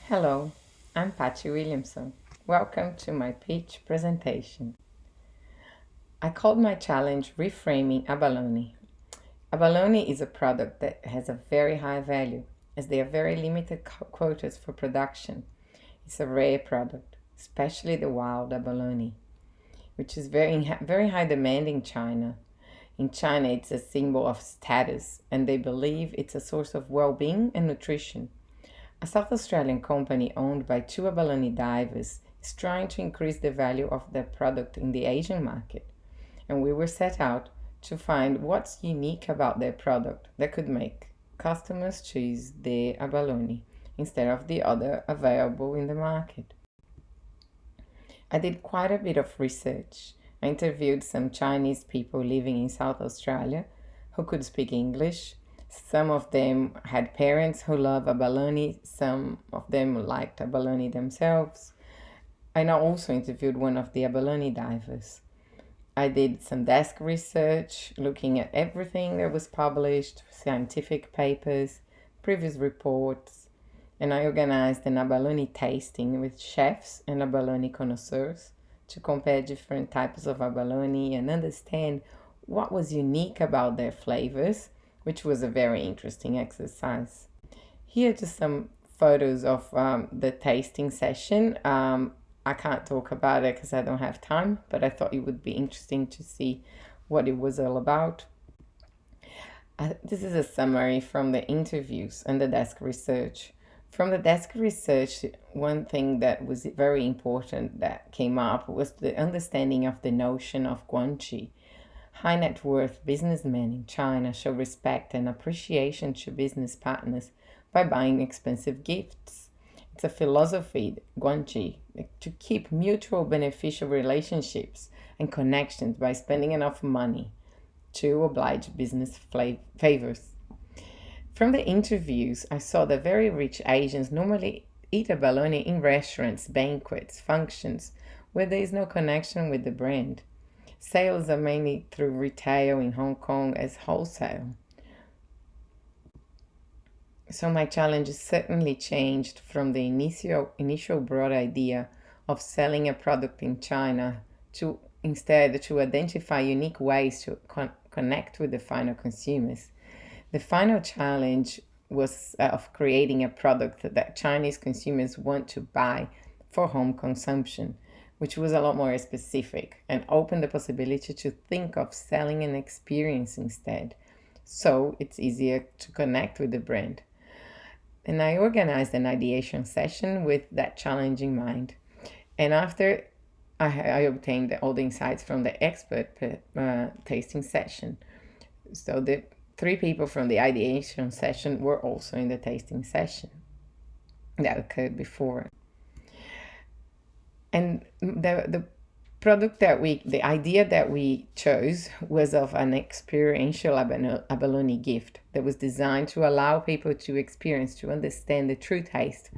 Hello, I'm Patricia Williamson. Welcome to my pitch presentation. I called my challenge Reframing Abalone. Abalone is a product that has a very high value as there are very limited quotas for production. It's a rare product, especially the wild abalone, which is very high demand in China. In China, it's a symbol of status, and they believe it's a source of well being and nutrition. A South Australian company owned by two abalone divers is trying to increase the value of their product in the Asian market, and we were set out to find what's unique about their product that could make customers choose the abalone instead of the other available in the market. I did quite a bit of research. I interviewed some Chinese people living in South Australia who could speak English. Some of them had parents who love abalone, some of them liked abalone themselves. And I also interviewed one of the abalone divers. I did some desk research, looking at everything that was published, scientific papers, previous reports, and I organized an abalone tasting with chefs and abalone connoisseurs to compare different types of abalone and understand what was unique about their flavors, which was a very interesting exercise. Here are just some photos of the tasting session. I can't talk about it because I don't have time, but I thought it would be interesting to see what it was all about. This is a summary from the interviews and the desk research. From the desk research, one thing that was very important that came up was the understanding of the notion of guanxi. High net worth businessmen in China show respect and appreciation to business partners by buying expensive gifts. It's a philosophy, guanxi, to keep mutual beneficial relationships and connections by spending enough money to oblige business favors. From the interviews, I saw that very rich Asians normally eat abalone in restaurants, banquets, functions, where there is no connection with the brand. Sales are mainly through retail in Hong Kong as wholesale. So my challenge has certainly changed from the initial broad idea of selling a product in China to instead to identify unique ways to connect with the final consumers. The final challenge was of creating a product that Chinese consumers want to buy for home consumption, which was a lot more specific and opened the possibility to think of selling an experience instead. So it's easier to connect with the brand. And I organized an ideation session with that challenge in mind. And after I obtained all the insights from the expert tasting session. So the three people from the ideation session were also in the tasting session that occurred before. And the idea that we chose was of an experiential abalone gift that was designed to allow people to experience, to understand the true taste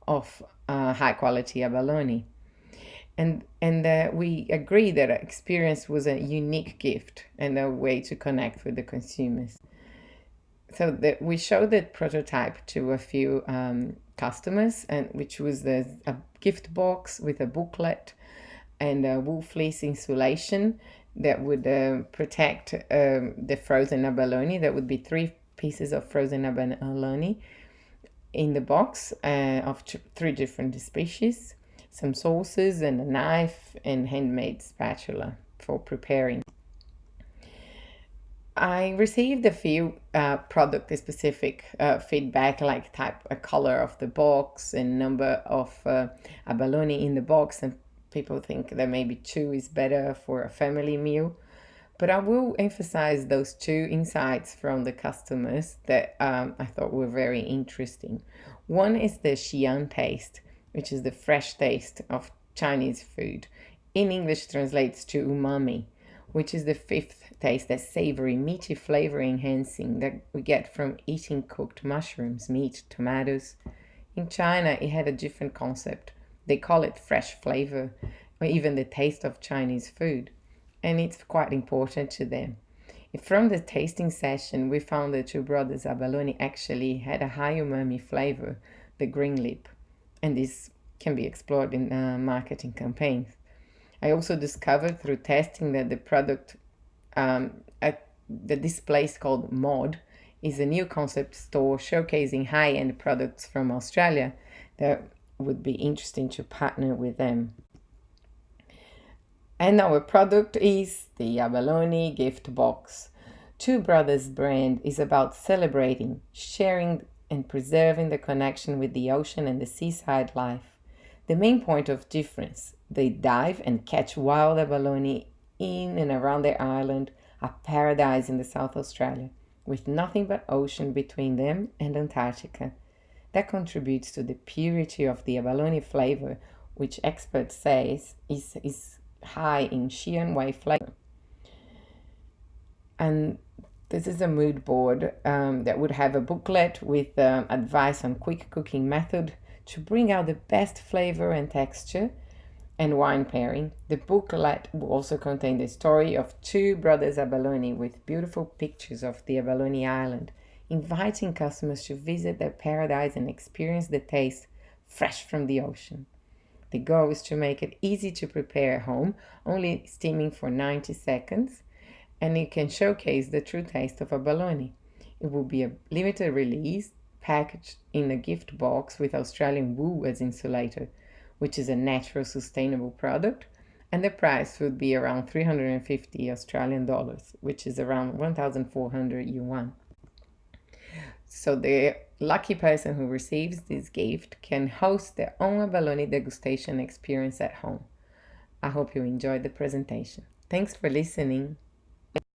of high quality abalone. And we agreed that experience was a unique gift and a way to connect with the consumers. So that we showed the prototype to a few customers, and which was a gift box with a booklet and a wool fleece insulation that would protect the frozen abalone. That would be 3 pieces of frozen abalone in the box of 3 different species, some sauces and a knife and handmade spatula for preparing. I received a few product specific feedback, like type, a color of the box and number of abalone in the box, and people think that maybe 2 is better for a family meal. But I will emphasize those 2 insights from the customers that I thought were very interesting. One is the Xi'an taste, which is the fresh taste of Chinese food. In English translates to umami, which is the 5th taste, that savory, meaty flavor enhancing that we get from eating cooked mushrooms, meat, tomatoes. In China, it had a different concept. They call it fresh flavor, or even the taste of Chinese food, and it's quite important to them. From the tasting session, we found the two brothers abalone actually had a high umami flavor, the green lip, and this can be explored in marketing campaigns. I also discovered through testing that the product at this place called Mod is a new concept store showcasing high-end products from Australia that would be interesting to partner with them. And our product is the Abalone gift box. Two Brothers brand is about celebrating, sharing, and preserving the connection with the ocean and the seaside life. The main point of difference, they dive and catch wild abalone in and around their island, a paradise in the South Australia, with nothing but ocean between them and Antarctica. That contributes to the purity of the abalone flavor, which experts say is high in Chian Way flavor. And this is a mood board that would have a booklet with advice on quick cooking method to bring out the best flavor and texture and wine pairing. The booklet will also contain the story of two brothers abalone with beautiful pictures of the Abalone Island, inviting customers to visit their paradise and experience the taste fresh from the ocean. The goal is to make it easy to prepare at home, only steaming for 90 seconds, and it can showcase the true taste of abalone. It will be a limited release, packaged in a gift box with Australian wool as insulator, which is a natural sustainable product, and the price would be around 350 Australian dollars, which is around 1,400 yuan. So the lucky person who receives this gift can host their own abalone degustation experience at home. I hope you enjoyed the presentation. Thanks for listening.